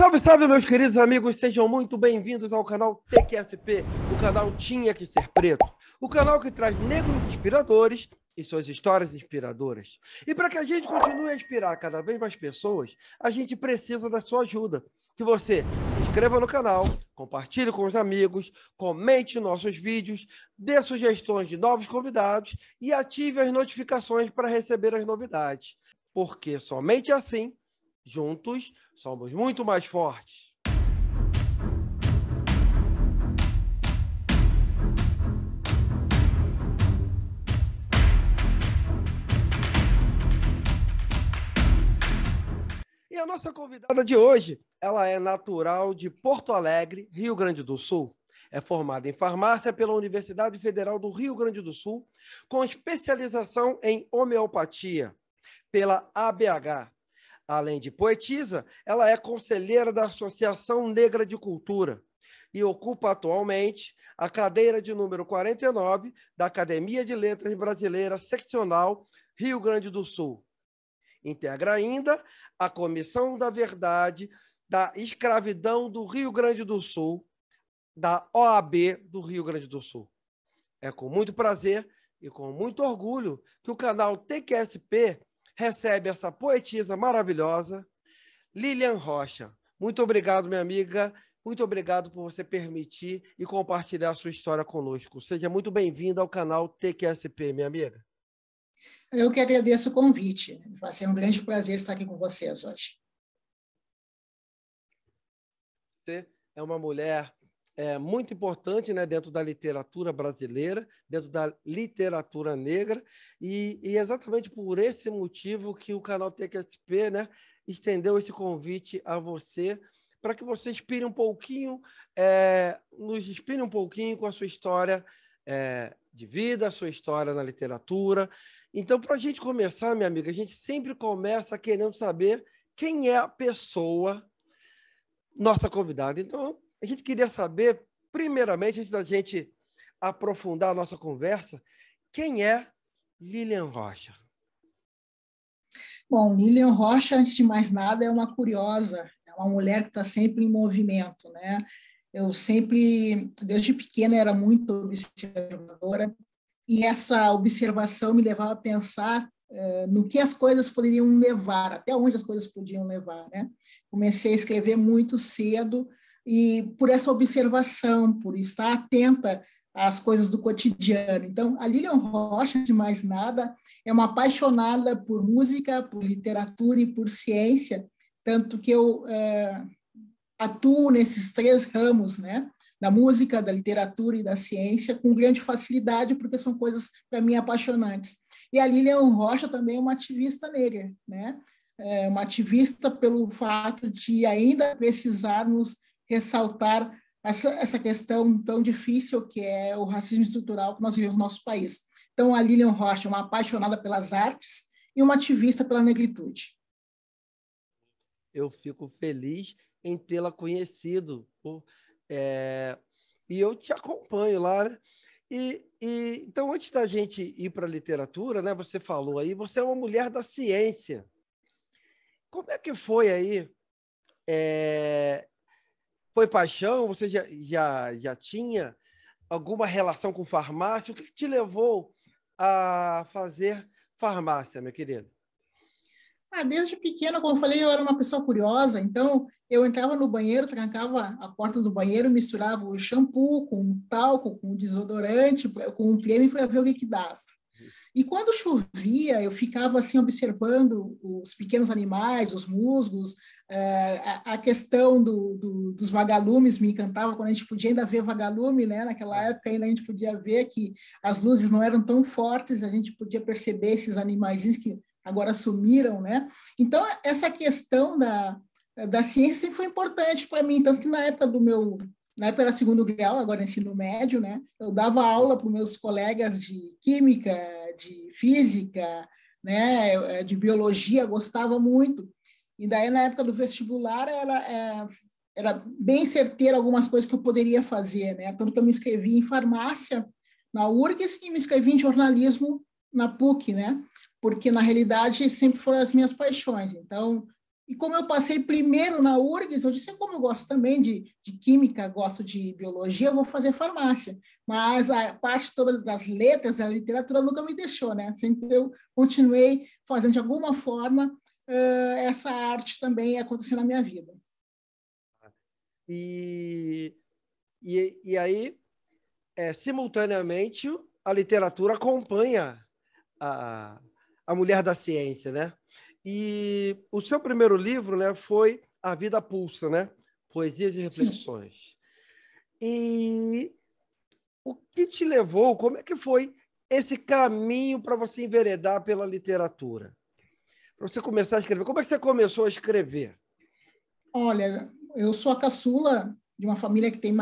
Salve, salve, meus queridos amigos, sejam muito bem-vindos ao canal TQSP, o canal Tinha Que Ser Preto, o canal que traz negros inspiradores e suas histórias inspiradoras. E para que a gente continue a inspirar cada vez mais pessoas, a gente precisa da sua ajuda. Que você se inscreva no canal, compartilhe com os amigos, comente nossos vídeos, dê sugestões de novos convidados e ative as notificações para receber as novidades. Porque somente assim, juntos, somos muito mais fortes. E a nossa convidada de hoje, ela é natural de Porto Alegre, Rio Grande do Sul. É formada em farmácia pela Universidade Federal do Rio Grande do Sul, com especialização em homeopatia, pela ABH. Além de poetisa, ela é conselheira da Associação Negra de Cultura e ocupa atualmente a cadeira de número 49 da Academia de Letras Brasileira Seccional Rio Grande do Sul. Integra ainda a Comissão da Verdade da Escravidão do Rio Grande do Sul, da OAB do Rio Grande do Sul. É com muito prazer e com muito orgulho que o canal TQSP recebe essa poetisa maravilhosa, Lilian Rocha. Muito obrigado, minha amiga. Muito obrigado por você permitir e compartilhar a sua história conosco. Seja muito bem-vinda ao canal TQSP, minha amiga. Eu que agradeço o convite. Vai ser um grande prazer estar aqui com vocês hoje. Você é uma mulher muito importante, né, dentro da literatura brasileira, dentro da literatura negra, e exatamente por esse motivo que o canal TQSP, né, estendeu esse convite a você, para que você inspire um pouquinho, nos inspire um pouquinho com a sua história de vida, a sua história na literatura. Então, para a gente começar, minha amiga, a gente sempre começa querendo saber quem é a pessoa, nossa convidada. Então, a gente queria saber, primeiramente, antes da gente aprofundar a nossa conversa, quem é Lilian Rocha? Bom, Lilian Rocha, antes de mais nada, é uma curiosa, é uma mulher que está sempre em movimento, né? Eu sempre, desde pequena, era muito observadora, e essa observação me levava a pensar no que as coisas poderiam levar, até onde as coisas podiam levar, né? Comecei a escrever muito cedo, e por essa observação, por estar atenta às coisas do cotidiano. Então, a Lilian Rocha, de mais nada, é uma apaixonada por música, por literatura e por ciência, tanto que eu atuo nesses três ramos, né? Da música, da literatura e da ciência, com grande facilidade, porque são coisas, para mim, apaixonantes. E a Lilian Rocha também é uma ativista negra, né? Uma ativista pelo fato de ainda precisarmos ressaltar essa questão tão difícil que é o racismo estrutural que nós vivemos no nosso país. Então, a Lilian Rocha é uma apaixonada pelas artes e uma ativista pela negritude. Eu fico feliz em tê-la conhecido, e eu te acompanho lá, né? Então, antes da gente ir para a literatura, né, você falou aí, você é uma mulher da ciência. Como é que foi aí? Foi paixão? Você já tinha alguma relação com farmácia? O que te levou a fazer farmácia, minha querida? Desde pequena, como eu falei, eu era uma pessoa curiosa, então eu entrava no banheiro, trancava a porta do banheiro, misturava o shampoo com talco, com desodorante, com um creme para ver o que dava. E quando chovia, eu ficava assim observando os pequenos animais, os musgos, a questão dos vagalumes me encantava, quando a gente podia ainda ver vagalume, né? Naquela época ainda a gente podia ver que as luzes não eram tão fortes, a gente podia perceber esses animaizinhos que agora sumiram, né? Então, essa questão da ciência sempre foi importante para mim, tanto que na época era segundo grau, agora ensino médio, né? Eu dava aula para os meus colegas de química, de física, né? De biologia, gostava muito. E daí, na época do vestibular, era bem certeiro algumas coisas que eu poderia fazer, né? Tanto que eu me inscrevi em farmácia na URGS e me inscrevi em jornalismo na PUC, né? Porque, na realidade, sempre foram as minhas paixões. Então, E como eu passei primeiro na URGS, eu disse, como eu gosto também de química, gosto de biologia, eu vou fazer farmácia. Mas a parte toda das letras, a literatura nunca me deixou, né? Sempre eu continuei fazendo, de alguma forma, essa arte também acontecer na minha vida. E aí, simultaneamente, a literatura acompanha a mulher da ciência, né? E o seu primeiro livro, né, foi A Vida Pulsa, né? Poesias e Reflexões. Sim. E o que te levou, como é que foi esse caminho para você enveredar pela literatura? Para você começar a escrever. Como é que você começou a escrever? Olha, eu sou a caçula de uma família que eu tenho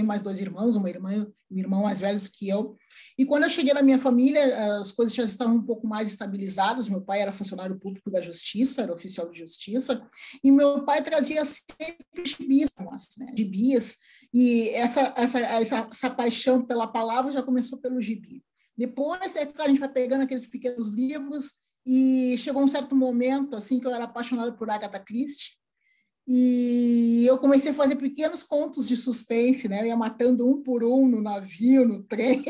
mais 2 irmãos, uma irmã e um irmão mais velhos que eu. E quando eu cheguei na minha família, as coisas já estavam um pouco mais estabilizadas. Meu pai era funcionário público da Justiça, era oficial de Justiça, e meu pai trazia sempre gibis, né? Gibis, e essa paixão pela palavra já começou pelo gibi. Depois, a gente vai pegando aqueles pequenos livros, e chegou um certo momento assim que eu era apaixonada por Agatha Christie, e eu comecei a fazer pequenos contos de suspense, né? Eu ia matando um por um no navio, no trem,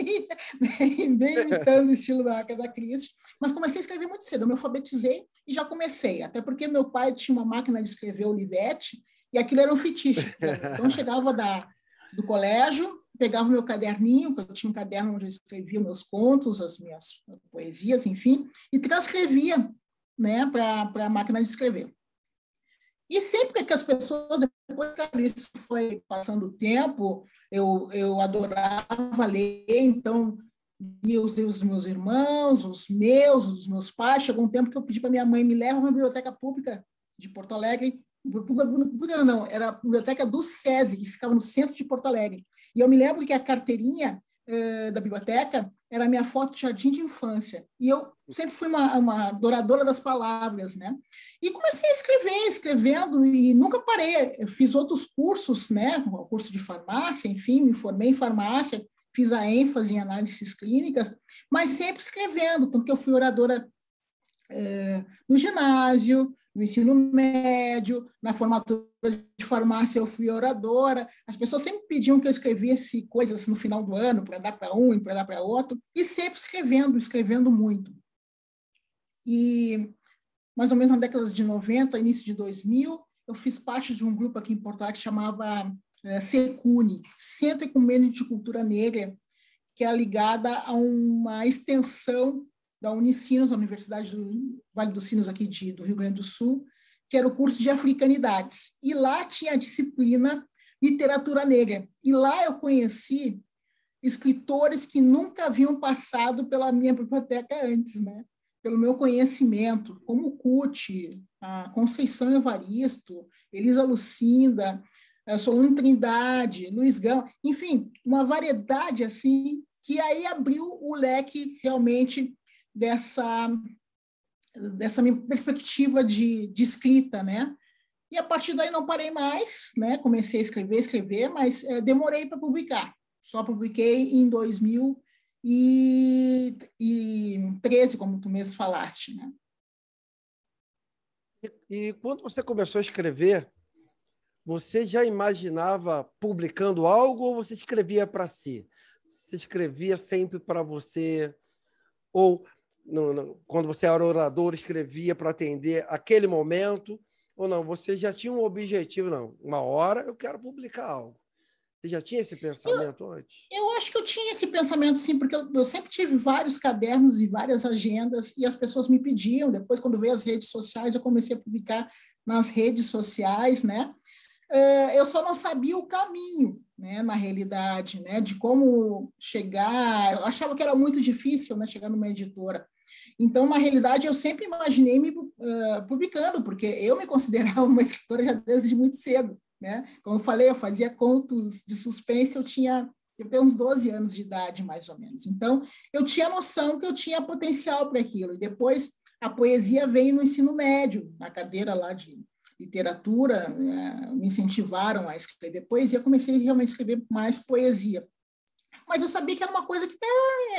né? Bem imitando o estilo da Agatha Christie. Mas comecei a escrever muito cedo. Eu me alfabetizei e já comecei. Até porque meu pai tinha uma máquina de escrever Olivetti e aquilo era um fetiche. Então, eu chegava do colégio, pegava o meu caderninho, que eu tinha um caderno onde eu escrevia meus contos, as minhas poesias, enfim, e transcrevia, né, para a máquina de escrever. E sempre que as pessoas, depois que isso foi passando o tempo, eu adorava ler, então lia os livros dos meus irmãos, os meus pais. Chegou um tempo que eu pedi para minha mãe me levar a uma biblioteca pública de Porto Alegre. Pública não, era a biblioteca do SESI, que ficava no centro de Porto Alegre. E eu me lembro que a carteirinha da biblioteca era a minha foto de jardim de infância. E eu sempre fui uma adoradora das palavras, né? E comecei a escrevendo, e nunca parei. Eu fiz outros cursos, né? Curso de farmácia, enfim, me formei em farmácia, fiz a ênfase em análises clínicas, mas sempre escrevendo, tanto que eu fui oradora no ginásio, no ensino médio, na formatura de farmácia eu fui oradora. As pessoas sempre pediam que eu escrevesse coisas no final do ano, para dar para um e para dar para outro, e sempre escrevendo muito. E mais ou menos na década de 90, início de 2000, eu fiz parte de um grupo aqui em Porto Alegre que chamava Secune, Centro Ecumênico de Cultura Negra, que era ligada a uma extensão da Unicinos, a Universidade do Vale dos Sinos, aqui do Rio Grande do Sul, que era o curso de Africanidades. E lá tinha a disciplina Literatura Negra. E lá eu conheci escritores que nunca haviam passado pela minha biblioteca antes, né? Pelo meu conhecimento, como Cuti, a Conceição Evaristo, Elisa Lucinda, Solano Trindade, Luiz Gama, enfim, uma variedade assim, que aí abriu o leque realmente dessa minha perspectiva de escrita, né? E a partir daí não parei mais, né? Comecei a escrever, mas demorei para publicar. Só publiquei em 2013, como tu mesmo falaste, né? E quando você começou a escrever, você já imaginava publicando algo ou você escrevia para si? Você escrevia sempre para você? Ou quando você era orador, escrevia para atender aquele momento? Ou não, você já tinha um objetivo? Não, uma hora eu quero publicar algo. Você já tinha esse pensamento antes? Eu acho que eu tinha esse pensamento, sim, porque eu sempre tive vários cadernos e várias agendas, e as pessoas me pediam. Depois, quando veio as redes sociais, eu comecei a publicar nas redes sociais, né? Eu só não sabia o caminho, né, na realidade, né, de como chegar. Eu achava que era muito difícil, né, chegar numa editora. Então, na realidade, eu sempre imaginei me publicando, porque eu me considerava uma escritora já desde muito cedo, né? Como eu falei, eu fazia contos de suspense, eu tinha uns 12 anos de idade, mais ou menos. Então, eu tinha noção que eu tinha potencial para aquilo. E depois, a poesia veio no ensino médio, na cadeira lá de literatura, me incentivaram a escrever poesia, comecei realmente a escrever mais poesia. Mas eu sabia que era uma coisa que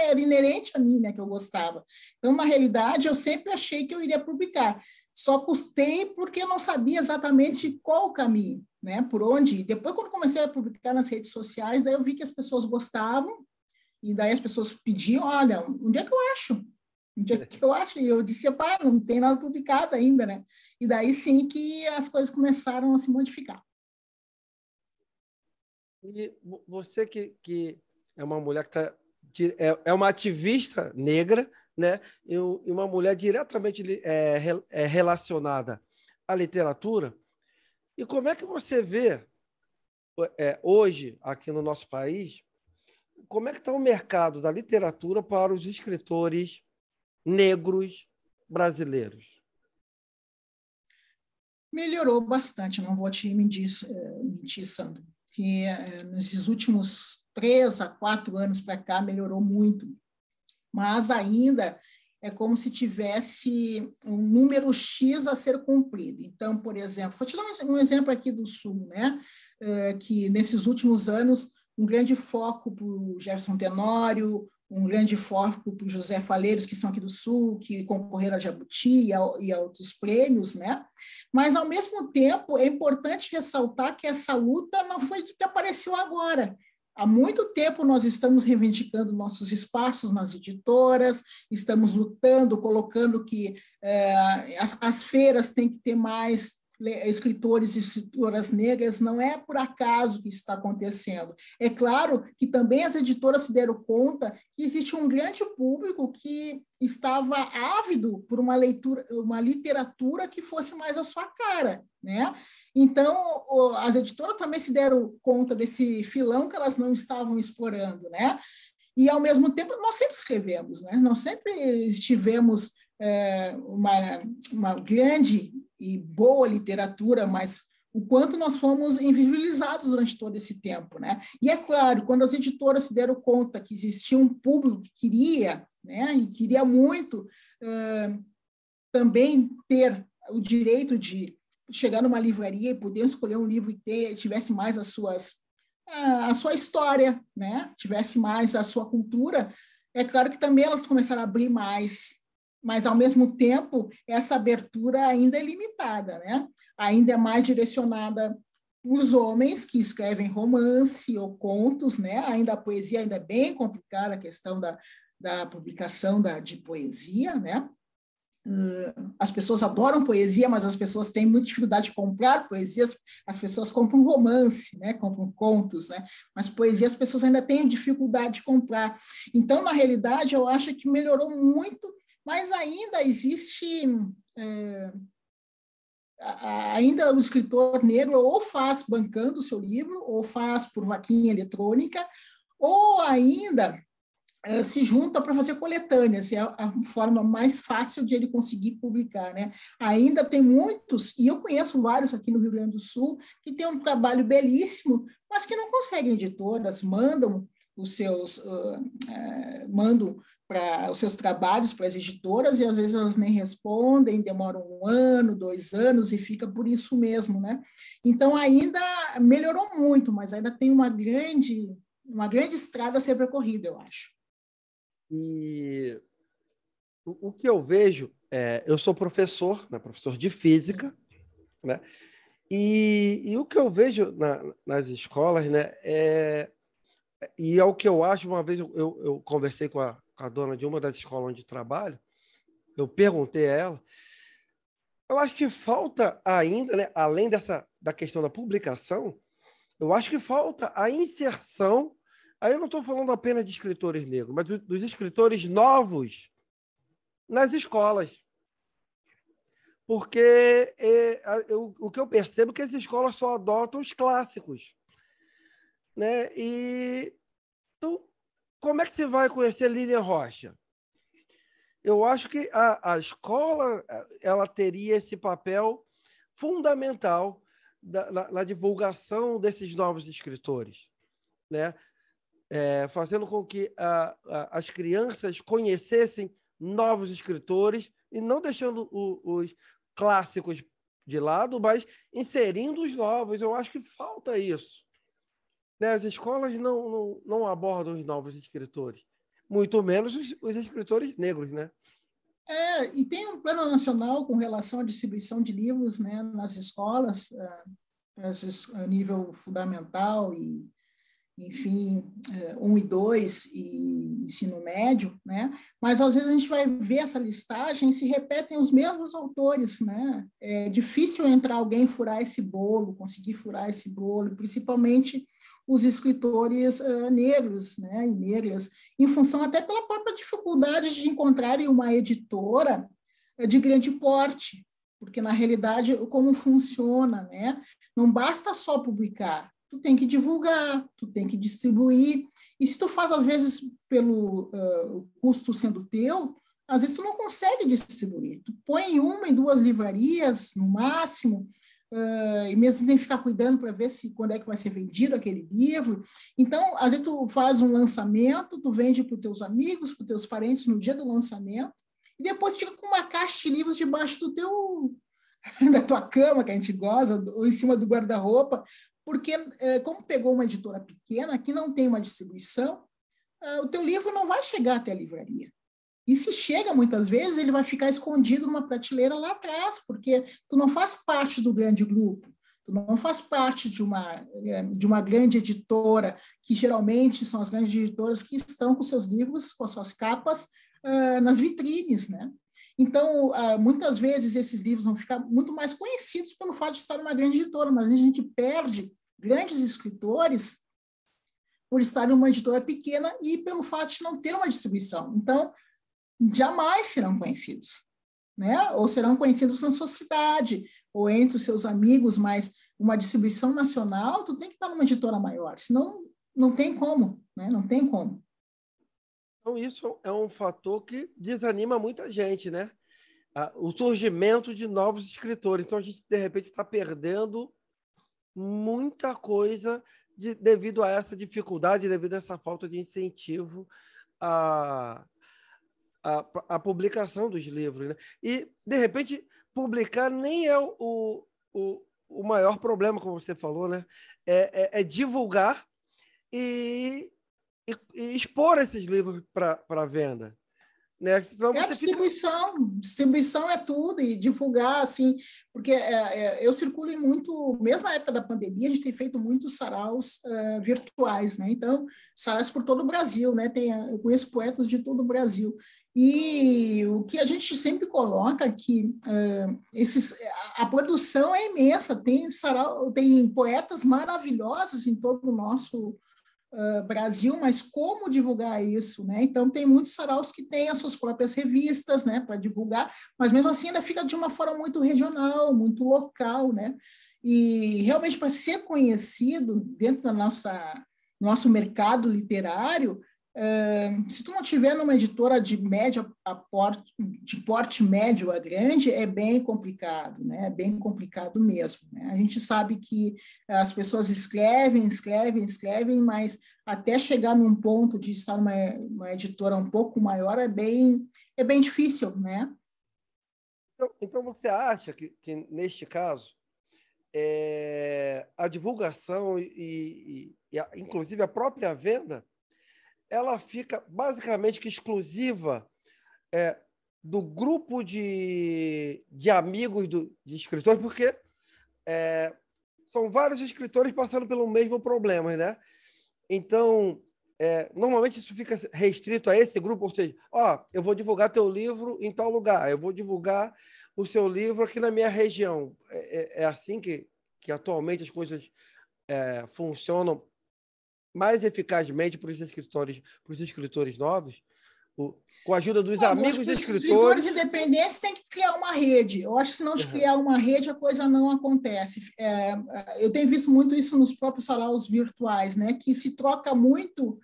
era inerente a mim, né, que eu gostava. Então, na realidade, eu sempre achei que eu iria publicar. Só custei porque eu não sabia exatamente qual o caminho, né? Por onde ir. Depois, quando comecei a publicar nas redes sociais, daí eu vi que as pessoas gostavam, e daí as pessoas pediam, olha, onde é que eu acho? Onde é que eu acho? E eu disse, pá, não tem nada publicado ainda, né? E daí sim que as coisas começaram a se modificar. E você que é uma mulher que é uma ativista negra, né? E uma mulher diretamente relacionada à literatura. E como é que você vê hoje, aqui no nosso país, como é que está o mercado da literatura para os escritores negros brasileiros? Melhorou bastante, não vou te mentir, Sandro, que nesses últimos 3 a 4 anos para cá melhorou muito, mas ainda é como se tivesse um número X a ser cumprido. Então, por exemplo, vou te dar um exemplo aqui do Sul, né? Que nesses últimos anos, um grande foco para o Jefferson Tenório, um grande foco para o José Faleiros, que são aqui do Sul, que concorreram a Jabuti e a outros prêmios, né? Mas, ao mesmo tempo, é importante ressaltar que essa luta não foi de que apareceu agora. Há muito tempo nós estamos reivindicando nossos espaços nas editoras, estamos lutando, colocando que as feiras têm que ter mais escritores e escritoras negras, não é por acaso que isso está acontecendo. É claro que também as editoras se deram conta que existe um grande público que estava ávido por uma literatura que fosse mais a sua cara, né? Então, as editoras também se deram conta desse filão que elas não estavam explorando, né? E, ao mesmo tempo, nós sempre escrevemos, né? Nós sempre estivemos uma grande e boa literatura, mas o quanto nós fomos invisibilizados durante todo esse tempo, né? E é claro, quando as editoras se deram conta que existia um público que queria, né, e queria muito também ter o direito de chegar numa livraria e poder escolher um livro e tivesse mais a sua história, né? Tivesse mais a sua cultura, é claro que também elas começaram a abrir mais, mas, ao mesmo tempo, essa abertura ainda é limitada, né? Ainda é mais direcionada para os homens que escrevem romance ou contos, né? Ainda a poesia ainda é bem complicada, a questão da publicação de poesia, né? As pessoas adoram poesia, mas as pessoas têm muita dificuldade de comprar poesias, as pessoas compram romance, né? Compram contos, né? Mas poesia as pessoas ainda têm dificuldade de comprar. Então, na realidade, eu acho que melhorou muito, mas ainda existe ainda o escritor negro ou faz bancando o seu livro, ou faz por vaquinha eletrônica, ou ainda se junta para fazer coletâneas, é a forma mais fácil de ele conseguir publicar, né? Ainda tem muitos, e eu conheço vários aqui no Rio Grande do Sul, que têm um trabalho belíssimo, mas que não conseguem editoras, mandam os seus trabalhos para as editoras, e às vezes elas nem respondem, demoram 1 ano, 2 anos, e fica por isso mesmo, né? Então, ainda melhorou muito, mas ainda tem uma grande estrada a ser percorrida, eu acho. E o que eu vejo, eu sou professor, né, professor de física, né? E o que eu vejo nas escolas, né, e é o que eu acho, uma vez eu conversei com a dona de uma das escolas onde trabalho, eu perguntei a ela, eu acho que falta ainda, né, além da questão da publicação, eu acho que falta a inserção, aí eu não estou falando apenas de escritores negros, mas dos escritores novos nas escolas. Porque o que eu percebo é que as escolas só adotam os clássicos, né? Então, como é que você vai conhecer Lilian Rocha? Eu acho que a escola ela teria esse papel fundamental na divulgação desses novos escritores, né? Fazendo com que as crianças conhecessem novos escritores e não deixando os clássicos de lado, mas inserindo os novos. Eu acho que falta isso, né? As escolas não abordam os novos escritores, muito menos os escritores negros, né? E tem um plano nacional com relação à distribuição de livros, né, nas escolas, a nível fundamental e, enfim, 1 e 2 e ensino médio, né? Mas às vezes a gente vai ver essa listagem e se repetem os mesmos autores, né? É difícil entrar alguém furar esse bolo, conseguir furar esse bolo, principalmente os escritores negros, né? E negras, em função até pela própria dificuldade de encontrarem uma editora de grande porte, porque na realidade como funciona, né? Não basta só publicar, tu tem que divulgar, tu tem que distribuir, e se tu faz, às vezes, pelo custo sendo teu, às vezes tu não consegue distribuir. Tu põe em 1 e 2 livrarias, no máximo, e mesmo tem que ficar cuidando para ver se quando é que vai ser vendido aquele livro. Então, às vezes tu faz um lançamento, tu vende para os teus amigos, para os teus parentes no dia do lançamento, e depois fica com uma caixa de livros debaixo do teu da tua cama, que a gente goza, ou em cima do guarda-roupa, porque, como pegou uma editora pequena, que não tem uma distribuição, o teu livro não vai chegar até a livraria. E se chega, muitas vezes, ele vai ficar escondido numa prateleira lá atrás, porque tu não faz parte do grande grupo, tu não faz parte de uma grande editora, que geralmente são as grandes editoras que estão com seus livros, com as suas capas, nas vitrines, né? Então, muitas vezes, esses livros vão ficar muito mais conhecidos pelo fato de estar numa grande editora, mas a gente perde grandes escritores por estar em uma editora pequena e pelo fato de não ter uma distribuição. Então, jamais serão conhecidos, né? Ou serão conhecidos na sua cidade, ou entre os seus amigos, mas uma distribuição nacional, tu tem que estar numa editora maior, senão não tem como, né? Não tem como. Então, isso é um fator que desanima muita gente, né? O surgimento de novos escritores. Então, a gente, de repente, está perdendo muita coisa devido a essa dificuldade, devido a essa falta de incentivo à publicação dos livros, né? E, de repente, publicar nem é o maior problema, como você falou, né? É divulgar e expor esses livros para venda, né? Senão a distribuição é tudo, e divulgar, assim, porque eu circulo muito, mesmo na época da pandemia, a gente tem feito muitos saraus virtuais, né? Então, saraus por todo o Brasil, né? Eu conheço poetas de todo o Brasil. E o que a gente sempre coloca aqui, a produção é imensa, tem poetas maravilhosos em todo o nosso Brasil, mas como divulgar isso, né? Então, tem muitos saraus que têm as suas próprias revistas, né, para divulgar, mas mesmo assim ainda fica de uma forma muito regional, muito local, né? E realmente para ser conhecido dentro da nosso mercado literário, se tu não tiver numa editora de porte médio a grande, é bem complicado, né? É bem complicado mesmo, né? A gente sabe que as pessoas escrevem, mas até chegar num ponto de estar numa editora um pouco maior é bem difícil, né? Então você acha que neste caso, a divulgação inclusive a própria venda, ela fica basicamente que exclusiva do grupo de amigos de escritores, porque são vários escritores passando pelo mesmo problema, né? Então, normalmente isso fica restrito a esse grupo, ou seja, eu vou divulgar teu livro em tal lugar, eu vou divulgar o seu livro aqui na minha região. É assim que atualmente as coisas funcionam mais eficazmente para os escritores novos, com a ajuda dos amigos de escritores. Os escritores independentes têm que criar uma rede. Eu acho que se não criar uma rede, a coisa não acontece. Eu tenho visto muito isso nos próprios saraus virtuais, né? Que se troca muito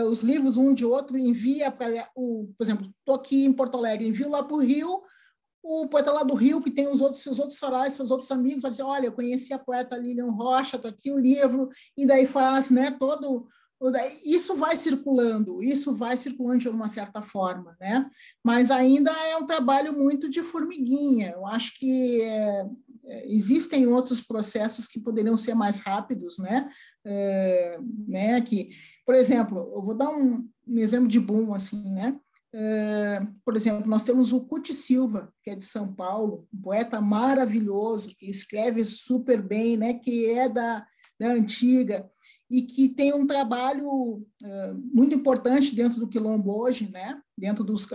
os livros um de outro, envia para por exemplo, estou aqui em Porto Alegre, envio lá para o Rio, o poeta lá do Rio, que tem seus outros saraus, seus outros amigos, vai dizer, olha, eu conheci a poeta Lilian Rocha, está aqui o livro, e daí faz, né, isso vai circulando de uma certa forma, né? Mas ainda é um trabalho muito de formiguinha. Eu acho que existem outros processos que poderiam ser mais rápidos, né? Que, por exemplo, eu vou dar um exemplo de boom, assim, né? Por exemplo, nós temos o Cuti Silva, que é de São Paulo, um poeta maravilhoso, que escreve super bem, né, que é da antiga, e que tem um trabalho muito importante dentro do Quilombo hoje, né, dentro dos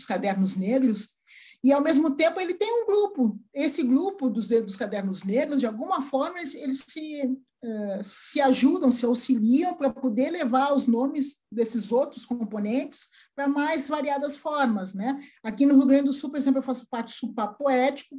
Cadernos Negros, e, ao mesmo tempo, ele tem um grupo. Esse grupo dos Cadernos Negros, de alguma forma, eles se ajudam, se auxiliam para poder levar os nomes desses outros componentes para mais variadas formas, né? Aqui no Rio Grande do Sul, por exemplo, eu faço parte do Supá Poético,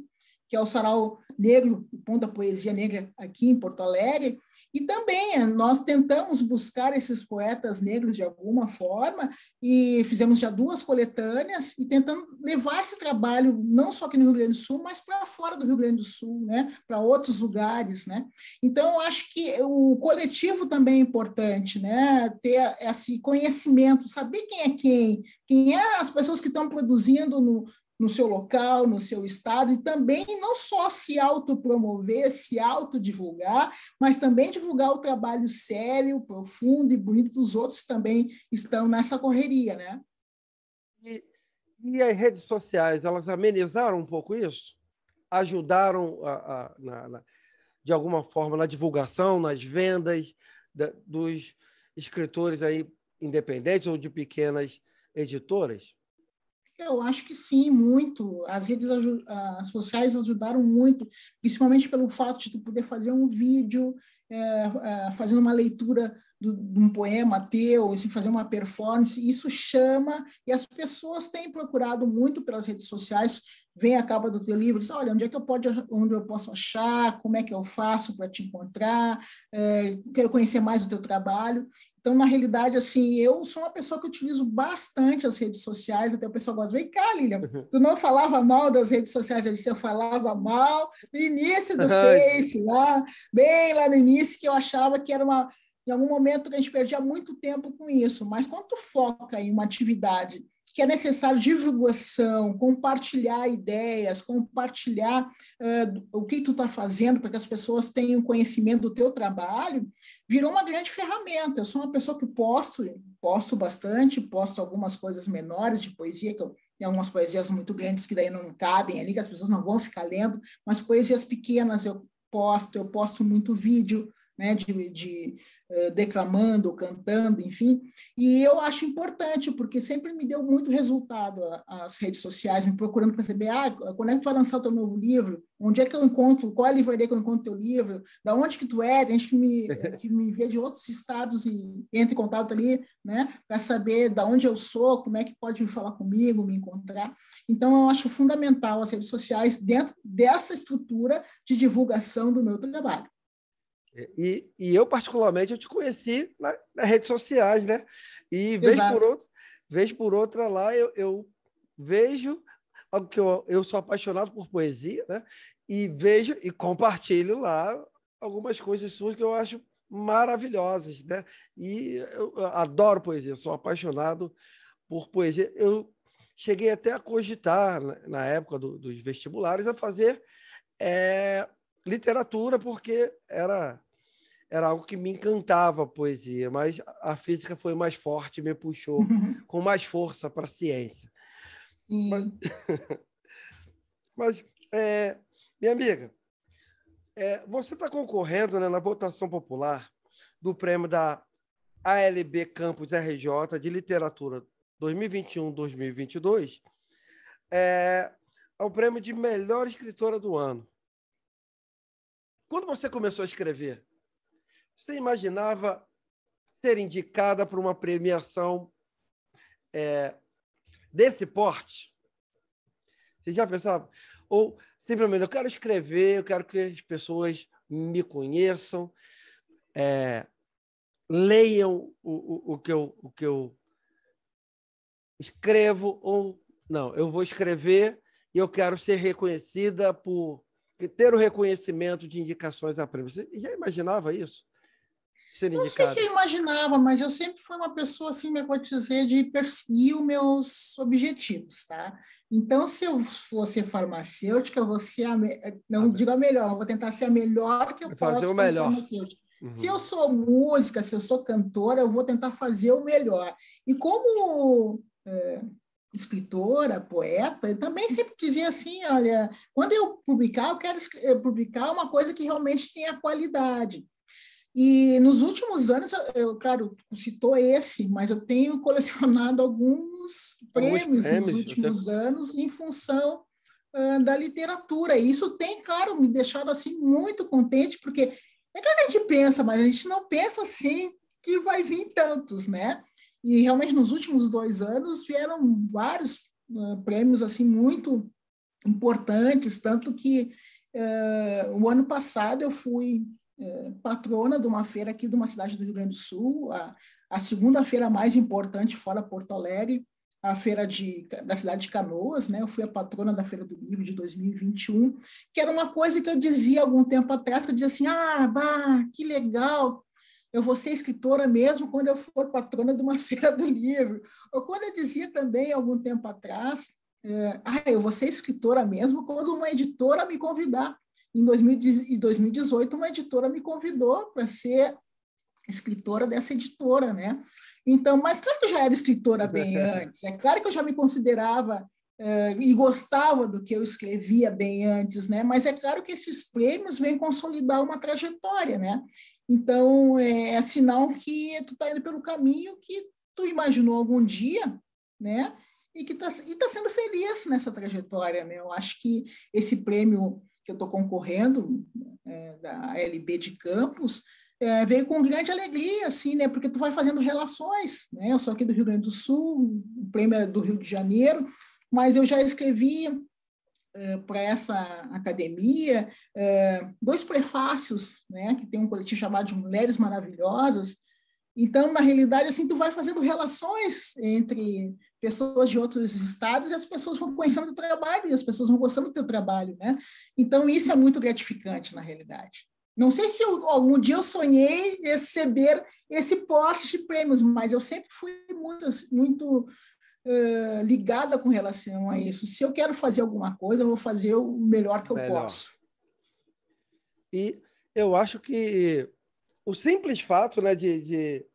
que é o sarau negro, o ponto da poesia negra aqui em Porto Alegre, e também nós tentamos buscar esses poetas negros de alguma forma e fizemos já 2 coletâneas e tentando levar esse trabalho não só aqui no Rio Grande do Sul, mas para fora do Rio Grande do Sul, né? Para outros lugares, né? Então, eu acho que o coletivo também é importante, né? Ter esse conhecimento, saber quem é as pessoas que estão produzindo no seu local, no seu estado, e também não só se autopromover, se autodivulgar, mas também divulgar o trabalho sério, profundo e bonito dos outros que também estão nessa correria, né? E as redes sociais, elas amenizaram um pouco isso? Ajudaram, de alguma forma, na divulgação, nas vendas dos escritores aí independentes ou de pequenas editoras? Eu acho que sim, muito. As redes sociais ajudaram muito, principalmente pelo fato de tu poder fazer um vídeo, fazendo uma leitura de um poema teu, assim, fazer uma performance. Isso chama, e as pessoas têm procurado muito pelas redes sociais. Vem a capa do teu livro, diz, olha, onde eu posso achar, como é que eu faço para te encontrar, quero conhecer mais o teu trabalho. Então, na realidade, assim, eu sou uma pessoa que utilizo bastante as redes sociais, até o pessoal gosta, vem cá, Lilian, tu não falava mal das redes sociais, eu disse, eu falava mal no início do Face, bem lá no início, que eu achava que era em algum momento a gente perdia muito tempo com isso, mas quando tu foca em uma atividade que é necessário divulgação, compartilhar ideias, compartilhar o que tu está fazendo para que as pessoas tenham conhecimento do teu trabalho, virou uma grande ferramenta. Eu sou uma pessoa que posto bastante, posto algumas coisas menores de poesia, que eu tenho algumas poesias muito grandes que daí não cabem ali, que as pessoas não vão ficar lendo, mas poesias pequenas eu posto muito vídeo, né, declamando, cantando, enfim, e eu acho importante, porque sempre me deu muito resultado as redes sociais, me procurando para saber, quando é que tu vai lançar o teu novo livro? Onde é que eu encontro? Qual é a livraria que eu encontro o teu livro? Da onde que tu é? Tem gente que me vê de outros estados e entra em contato ali, né, para saber da onde eu sou, como é que pode falar comigo, me encontrar. Então, eu acho fundamental as redes sociais dentro dessa estrutura de divulgação do meu trabalho. E eu, particularmente, eu te conheci nas redes sociais, né? E vez por outra lá, eu vejo algo que eu sou apaixonado por poesia, né? E vejo e compartilho lá algumas coisas suas que eu acho maravilhosas, né? E eu adoro poesia, sou apaixonado por poesia. Eu cheguei até a cogitar, na época dos vestibulares, a fazer literatura, porque era algo que me encantava a poesia, mas a física foi mais forte, me puxou com mais força para a ciência. Mas minha amiga, você está concorrendo, né, na votação popular do prêmio da ALB Campus RJ de Literatura 2021-2022, ao prêmio de melhor escritora do ano. Quando você começou a escrever, você imaginava ser indicada para uma premiação desse porte? Você já pensava? Ou simplesmente, eu quero escrever, eu quero que as pessoas me conheçam, leiam o que eu escrevo, ou não, eu vou escrever e eu quero ser reconhecida por ter o reconhecimento de indicações a prêmio. Você já imaginava isso? Não sei se eu imaginava, mas eu sempre fui uma pessoa, assim, me vou dizer, de perseguir os meus objetivos, tá? Então, se eu for ser farmacêutica, eu vou ser não digo a melhor, eu vou tentar ser a melhor que eu posso como farmacêutica. Uhum. Se eu sou música, se eu sou cantora, eu vou tentar fazer o melhor. E como escritora, poeta, eu também sempre dizia assim, olha, quando eu publicar, eu quero publicar uma coisa que realmente tenha qualidade. E nos últimos anos, claro, citou esse, mas eu tenho colecionado alguns prêmios nos últimos anos em função da literatura. E isso tem, claro, me deixado assim muito contente, porque é claro que a gente pensa, mas a gente não pensa assim que vai vir tantos, né? E realmente nos últimos 2 anos vieram vários prêmios assim muito importantes, tanto que o ano passado eu fui patrona de uma feira aqui de uma cidade do Rio Grande do Sul, a segunda feira mais importante fora Porto Alegre, a feira da cidade de Canoas, né? Eu fui a patrona da Feira do Livro de 2021, que era uma coisa que eu dizia algum tempo atrás, que eu dizia assim, que legal, eu vou ser escritora mesmo quando eu for patrona de uma feira do livro. Ou quando eu dizia também, algum tempo atrás, eu vou ser escritora mesmo quando uma editora me convidar. Em 2018, uma editora me convidou para ser escritora dessa editora, né? Então, mas claro que eu já era escritora bem antes, é claro que eu já me considerava e gostava do que eu escrevia bem antes, né? Mas é claro que esses prêmios vêm consolidar uma trajetória, né? Então, é sinal que tu está indo pelo caminho que tu imaginou algum dia, né? E que tá sendo feliz nessa trajetória, né? Eu acho que esse prêmio que eu estou concorrendo, da LB de Campos, veio com grande alegria, assim, né? Porque tu vai fazendo relações, né? Eu sou aqui do Rio Grande do Sul, o prêmio é do Rio de Janeiro, mas eu já escrevi para essa academia 2 prefácios, né? Que tem um coletivo chamado de Mulheres Maravilhosas. Então, na realidade, assim, tu vai fazendo relações entre pessoas de outros estados e as pessoas vão conhecendo o teu trabalho e as pessoas vão gostando do teu trabalho, né? Então, isso é muito gratificante, na realidade. Não sei se algum dia eu sonhei receber esse porte de prêmios, mas eu sempre fui muito ligada com relação a isso. Se eu quero fazer alguma coisa, eu vou fazer o melhor que eu posso. E eu acho que o simples fato, né, de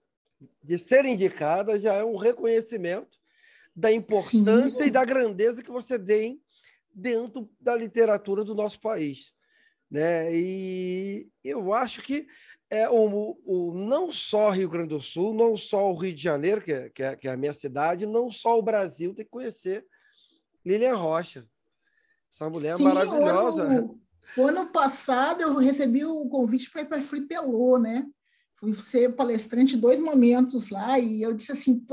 ser indicada já é um reconhecimento da importância Sim. E da grandeza que você tem dentro da literatura do nosso país, né? E eu acho que não só Rio Grande do Sul, não só o Rio de Janeiro, que é a minha cidade, não só o Brasil tem que conhecer Lilian Rocha. Essa mulher maravilhosa. O ano passado eu recebi o convite para ir para Flipelô, né? Fui ser palestrante em 2 momentos lá e eu disse assim,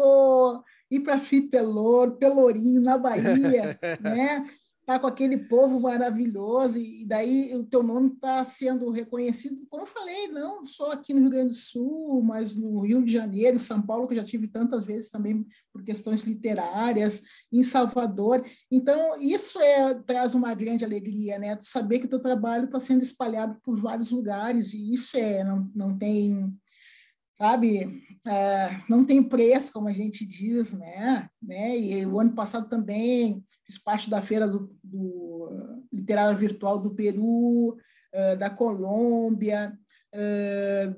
ir para Flipelô, Pelourinho, na Bahia, né? Tá com aquele povo maravilhoso e daí o teu nome está sendo reconhecido. Como eu falei, não só aqui no Rio Grande do Sul, mas no Rio de Janeiro, em São Paulo, que eu já tive tantas vezes também por questões literárias, em Salvador. Então, isso traz uma grande alegria, né? Tu saber que o teu trabalho está sendo espalhado por vários lugares e isso não tem... Sabe, não tem preço, como a gente diz, né? E o ano passado também fiz parte da feira do literária virtual do Peru, da Colômbia,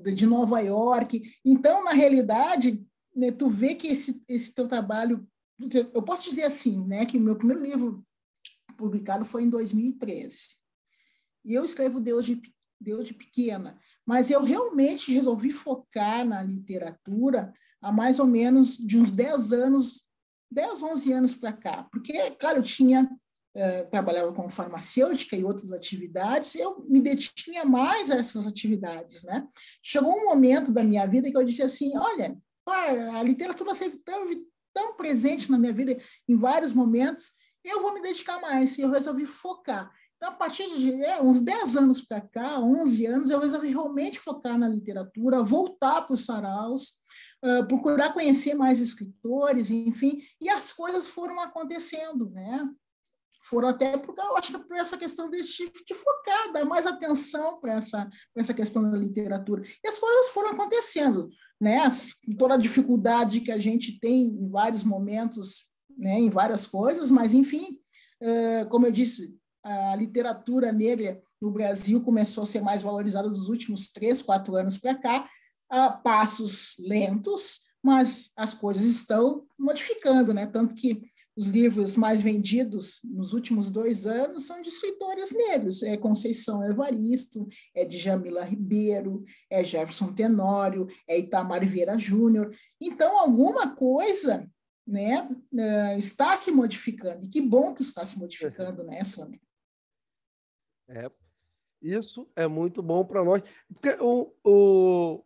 de Nova York. Então, na realidade, né, tu vê que esse teu trabalho, eu posso dizer assim, né, que o meu primeiro livro publicado foi em 2013. E eu escrevo Deus de pequena, mas eu realmente resolvi focar na literatura há mais ou menos de uns 10 anos, 10, 11 anos para cá, porque, claro, eu trabalhava com farmacêutica e outras atividades, eu me detinha mais a essas atividades, né? Chegou um momento da minha vida que eu disse assim, olha, a literatura sempre tão presente na minha vida em vários momentos, eu vou me dedicar mais, e eu resolvi focar. Então, a partir de uns 10 anos para cá, 11 anos, eu resolvi realmente focar na literatura, voltar para os saraus, procurar conhecer mais escritores, enfim, e as coisas foram acontecendo, né? Foram até porque eu acho que por essa questão de focar, dar mais atenção para essa questão da literatura. E as coisas foram acontecendo, né? Toda a dificuldade que a gente tem em vários momentos, né? Em várias coisas, mas, enfim, como eu disse, a literatura negra no Brasil começou a ser mais valorizada nos últimos 3, 4 anos para cá, a passos lentos, mas as coisas estão modificando, né? Tanto que os livros mais vendidos nos últimos 2 anos são de escritores negros, é Conceição Evaristo, é Djamila Ribeiro, é Jefferson Tenório, é Itamar Vieira Júnior. Então, alguma coisa, né, está se modificando, e que bom que está se modificando, né, Sônia? Isso é muito bom para nós, porque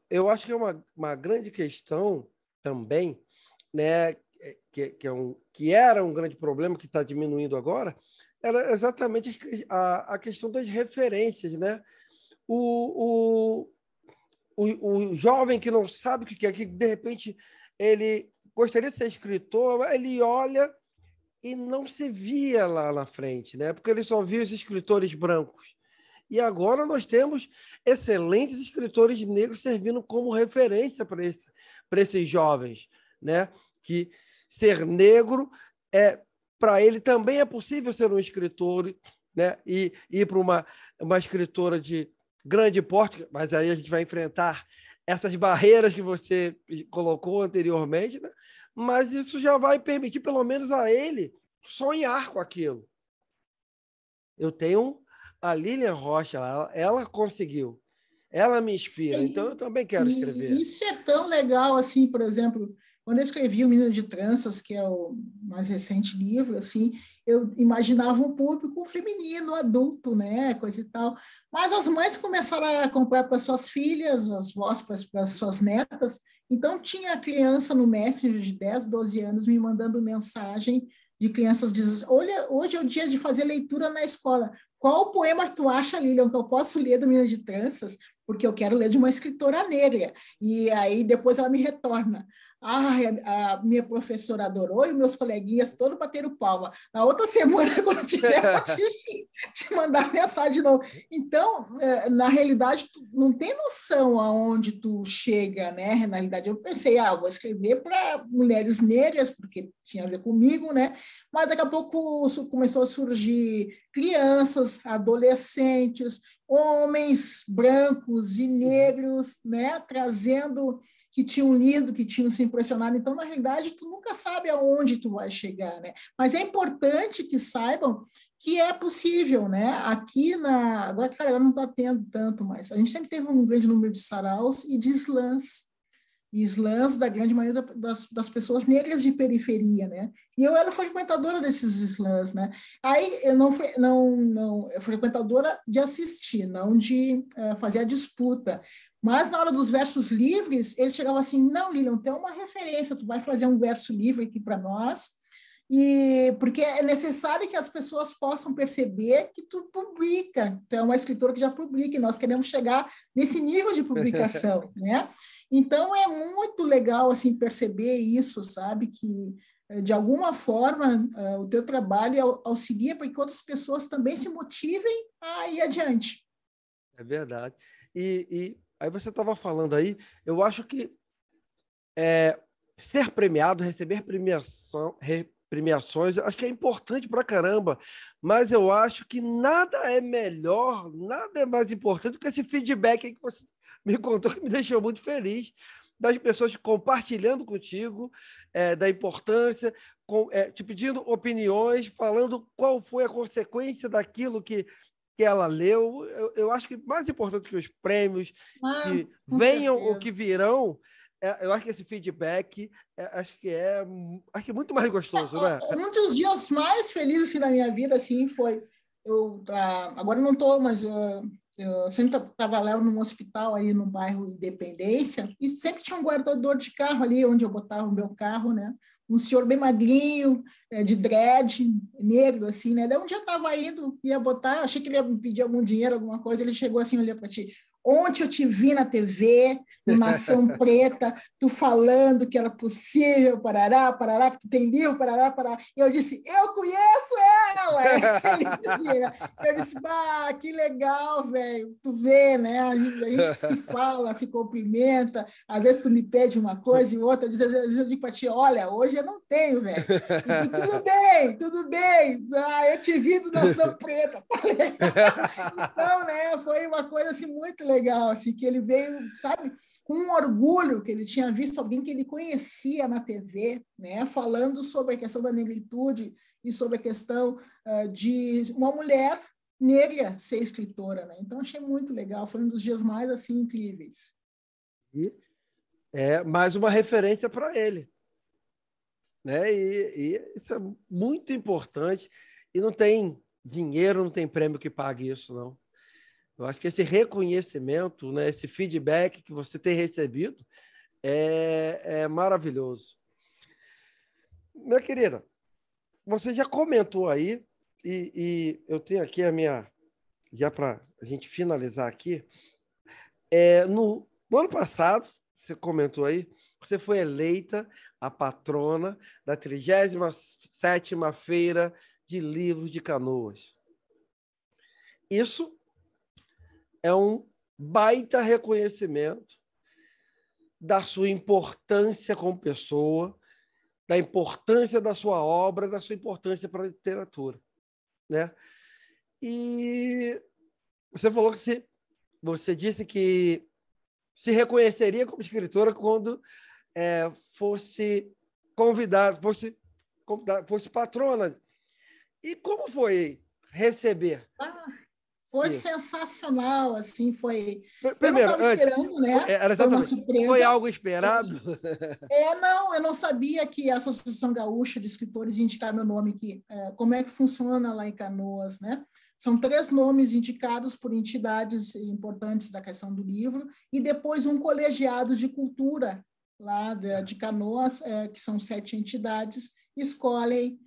eu acho que é uma grande questão também, né, que era um grande problema, que está diminuindo agora, era exatamente a questão das referências, né? O jovem que não sabe o que quer, que de repente ele gostaria de ser escritor, ele olha e não se via lá na frente, né? Porque ele só via os escritores brancos. E agora nós temos excelentes escritores negros servindo como referência para esses jovens, né? Que ser negro para ele também é possível ser um escritor, né? E ir para uma escritora de grande porte, mas aí a gente vai enfrentar essas barreiras que você colocou anteriormente, né? Mas isso já vai permitir, pelo menos a ele, sonhar com aquilo. Eu tenho a Lilian Rocha, ela conseguiu, ela me inspira, então eu também quero escrever. Isso é tão legal, assim, por exemplo, quando eu escrevi O Menino de Tranças, que é o mais recente livro, assim, eu imaginava um público feminino, adulto, né, coisa e tal, mas as mães começaram a comprar para suas filhas, as vós para suas netas, então tinha criança no Messenger de 10, 12 anos me mandando mensagem de crianças dizendo, olha, hoje é o dia de fazer leitura na escola. Qual poema que tu acha, Lilian, que eu posso ler do Menino de Tranças? Porque eu quero ler de uma escritora negra. E aí depois ela me retorna. A minha professora adorou e meus coleguinhas todos bateram palma. Na outra semana, quando tiver, eu te mandar mensagem de novo. Então, na realidade, tu não tem noção aonde tu chega, né? Na realidade, eu pensei, vou escrever para mulheres negras, porque tinha a ver comigo, né? Mas daqui a pouco começou a surgir crianças, adolescentes, homens brancos e negros, né, trazendo, que tinham lido, que tinham se impressionado. Então, na realidade, tu nunca sabe aonde tu vai chegar, né? Mas é importante que saibam que é possível, né? Aqui agora, claro, não está tendo tanto, mas a gente sempre teve um grande número de saraus e de slams. E slams da grande maioria das pessoas negras de periferia, né? E eu era frequentadora desses slams, né? Aí eu não eu frequentadora de assistir, não de fazer a disputa. Mas na hora dos versos livres, eles chegavam assim, não, Lilian, tem uma referência, tu vai fazer um verso livre aqui para nós, e porque é necessário que as pessoas possam perceber que tu publica, tu é uma escritora que já publica, e nós queremos chegar nesse nível de publicação, né? Então, é muito legal assim, perceber isso, sabe? Que, de alguma forma, o teu trabalho auxilia para que outras pessoas também se motivem a ir adiante. É verdade. E aí você estava falando aí, eu acho que ser premiado, receber premiações, acho que é importante pra caramba, mas eu acho que nada é melhor, nada é mais importante do que esse feedback aí que você me contou, que me deixou muito feliz, das pessoas compartilhando contigo, da importância, te pedindo opiniões, falando qual foi a consequência daquilo que ela leu. Eu acho que mais importante que os prêmios, que venham ou que virão, eu acho que esse feedback acho que é muito mais gostoso, né? Um dos dias mais felizes assim, da minha vida assim, foi... agora não estou, mas eu sempre estava lá num hospital ali no bairro Independência e sempre tinha um guardador de carro ali onde eu botava o meu carro, né? Um senhor bem magrinho, de dread, negro, assim, né? Daí um dia eu estava indo, ia botar, achei que ele ia me pedir algum dinheiro, alguma coisa, ele chegou assim, olhou para ti, ontem eu te vi na TV, no Nação Preta, tu falando que era possível, parará, parará, que tu tem livro, parará, parará, e eu disse, eu conheço fala! Ele dizia. Eu disse, que legal, velho. Tu vê, né? A gente se fala, se cumprimenta. Às vezes tu me pede uma coisa e outra. Às vezes eu digo para ti, olha, hoje eu não tenho, velho. E tu, tudo bem, tudo bem. Eu te vi do Nação Preta. Então, né? Foi uma coisa assim, muito legal, assim, que ele veio, sabe, com um orgulho que ele tinha visto alguém que ele conhecia na TV, né? Falando sobre a questão da negritude e sobre a questão de uma mulher negra ser escritora, né? Então, achei muito legal. Foi um dos dias mais, assim, incríveis. E é mais uma referência para ele, né? E isso é muito importante. E não tem dinheiro, não tem prêmio que pague isso, não. Eu acho que esse reconhecimento, né, esse feedback que você tem recebido é maravilhoso. Minha querida, você já comentou aí, e eu tenho aqui a minha, já para a gente finalizar aqui, no ano passado, você comentou aí, você foi eleita a patrona da 37ª Feira de Livros de Canoas. Isso é um baita reconhecimento da sua importância como pessoa, da importância da sua obra, da sua importância para a literatura, né? E você falou que você disse que se reconheceria como escritora quando fosse fosse patrona. E como foi receber? Foi sensacional, assim, foi... Primeiro, eu não estava esperando, né? Foi uma surpresa. Foi algo esperado? Não, eu não sabia que a Associação Gaúcha de Escritores ia indicar meu nome aqui. Como é que funciona lá em Canoas, né? São 3 nomes indicados por entidades importantes da questão do livro e depois um colegiado de cultura lá de Canoas, que são 7 entidades, escolhem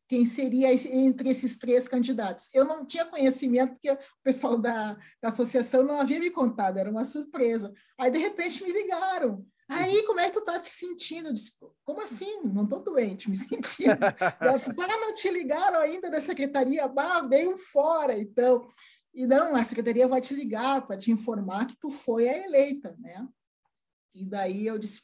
quem seria entre esses 3 candidatos. Eu não tinha conhecimento, porque o pessoal da associação não havia me contado, era uma surpresa. Aí, de repente, me ligaram. Aí, como é que tu tá te sentindo? Eu disse, como assim? Não estou doente, me sentindo. Ela disse, não te ligaram ainda da secretaria? Dei um fora, então. E não, a secretaria vai te ligar para te informar que tu foi a eleita, né? E daí eu disse,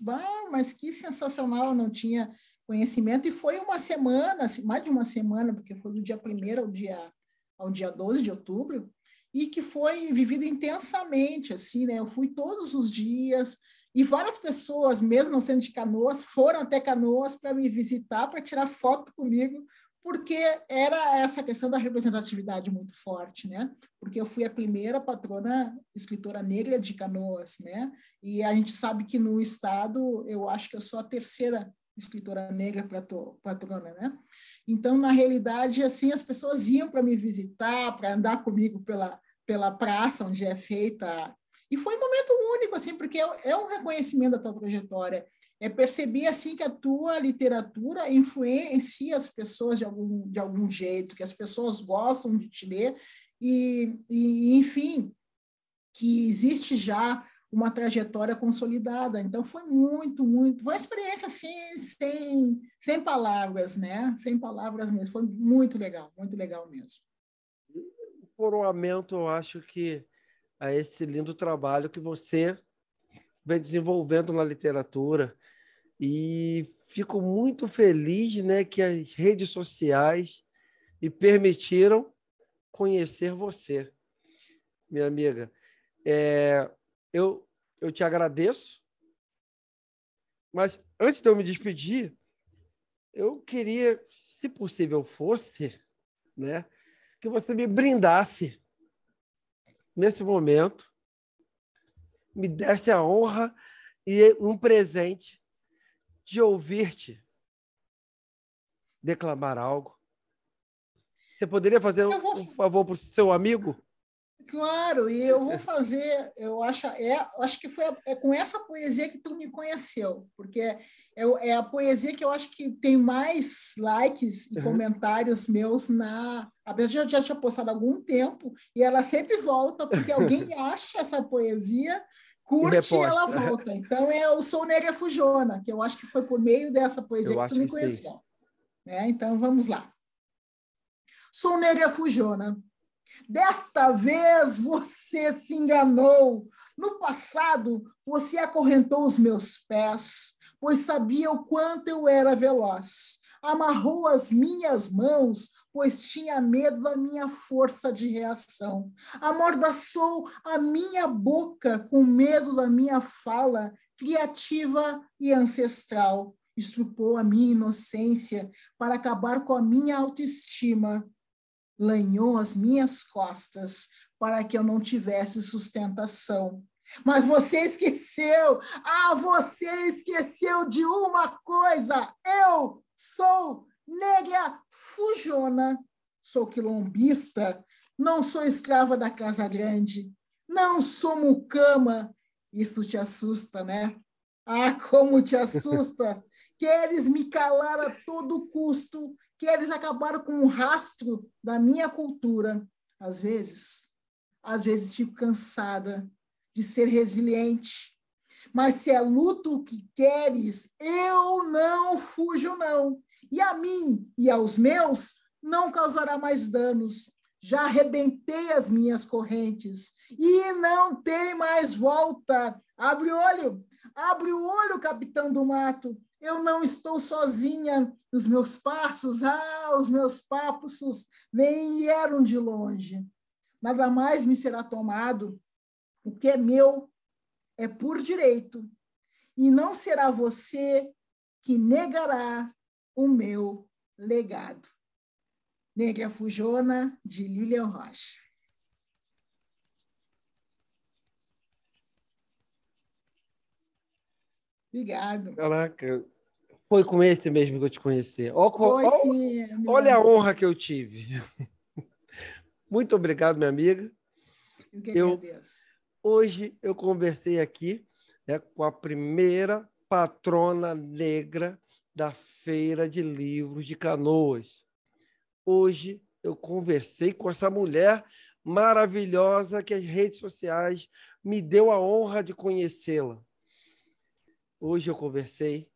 mas que sensacional, eu não tinha conhecimento, e foi uma semana, mais de uma semana, porque foi do dia 1º ao dia 12 de outubro, e que foi vivido intensamente, assim, né? Eu fui todos os dias, e várias pessoas, mesmo não sendo de Canoas, foram até Canoas para me visitar, para tirar foto comigo, porque era essa questão da representatividade muito forte, né? Porque eu fui a primeira patrona escritora negra de Canoas, né? E a gente sabe que no estado, eu acho que eu sou a 3ª escritora negra patrona, né? Então, na realidade, assim, as pessoas iam para me visitar, para andar comigo pela praça onde é feita. E foi um momento único, assim, porque é um reconhecimento da tua trajetória. É perceber, assim, que a tua literatura influencia as pessoas de algum jeito, que as pessoas gostam de te ler e enfim, que existe já uma trajetória consolidada. Então, foi muito, muito... Foi uma experiência, assim, sem palavras, né? Sem palavras mesmo. Foi muito legal mesmo. O coroamento, eu acho que a esse lindo trabalho que você vem desenvolvendo na literatura. E fico muito feliz, né, que as redes sociais me permitiram conhecer você, minha amiga. Eu te agradeço, mas antes de eu me despedir, eu queria, se possível fosse, né, que você me brindasse nesse momento, me desse a honra e um presente de ouvir-te declamar algo. Você poderia fazer um favor para o seu amigo? Claro, e eu vou fazer, eu acho que foi com essa poesia que tu me conheceu, porque é a poesia que eu acho que tem mais likes e comentários meus apesar de eu já tinha postado há algum tempo, e ela sempre volta, porque alguém acha essa poesia, curte e ela volta. Então, eu sou Negra Fujona, que eu acho que foi por meio dessa poesia que tu me conheceu. Né? Então, vamos lá. Sou negra fujona. Desta vez você se enganou. No passado, você acorrentou os meus pés, pois sabia o quanto eu era veloz. Amarrou as minhas mãos, pois tinha medo da minha força de reação. Amordaçou a minha boca com medo da minha fala, criativa e ancestral. Estrupou a minha inocência para acabar com a minha autoestima. Lanhou as minhas costas para que eu não tivesse sustentação. Mas você esqueceu, você esqueceu de uma coisa. Eu sou negra fujona, sou quilombista, não sou escrava da Casa Grande, não sou mucama. Isso te assusta, né? Como te assusta! Queres me calar a todo custo, queres acabar com o rastro da minha cultura. Às vezes fico cansada de ser resiliente, mas se é luto que queres, eu não fujo, não. E a mim e aos meus não causará mais danos. Já arrebentei as minhas correntes e não tem mais volta. Abre o olho, capitão do mato. Eu não estou sozinha. Os meus passos, os meus papos nem vieram de longe. Nada mais me será tomado. O que é meu é por direito. E não será você que negará o meu legado. Negra Fujona, de Lilian Rocha. Obrigado. Caraca, foi com esse mesmo que eu te conheci. Foi, sim. Olha a honra que eu tive. Muito obrigado, minha amiga. Eu que agradeço. Hoje eu conversei aqui, né, com a primeira patrona negra da Feira de Livros de Canoas. Hoje eu conversei com essa mulher maravilhosa que as redes sociais me deu a honra de conhecê-la. Hoje eu conversei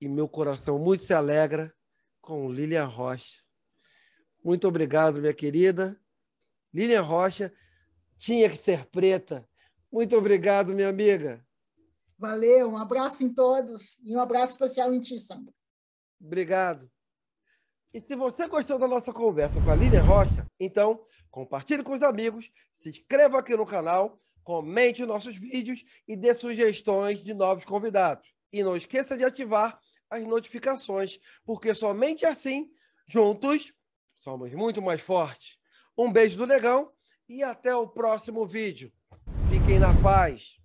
e meu coração muito se alegra com Lilian Rocha. Muito obrigado, minha querida. Lilian Rocha tinha que ser preta. Muito obrigado, minha amiga. Valeu, um abraço em todos e um abraço especial em ti, Sandra. Obrigado. E se você gostou da nossa conversa com a Lilian Rocha, então compartilhe com os amigos, se inscreva aqui no canal, comente nossos vídeos e dê sugestões de novos convidados. E não esqueça de ativar as notificações, porque somente assim, juntos, somos muito mais fortes. Um beijo do Negão e até o próximo vídeo. Fiquem na paz.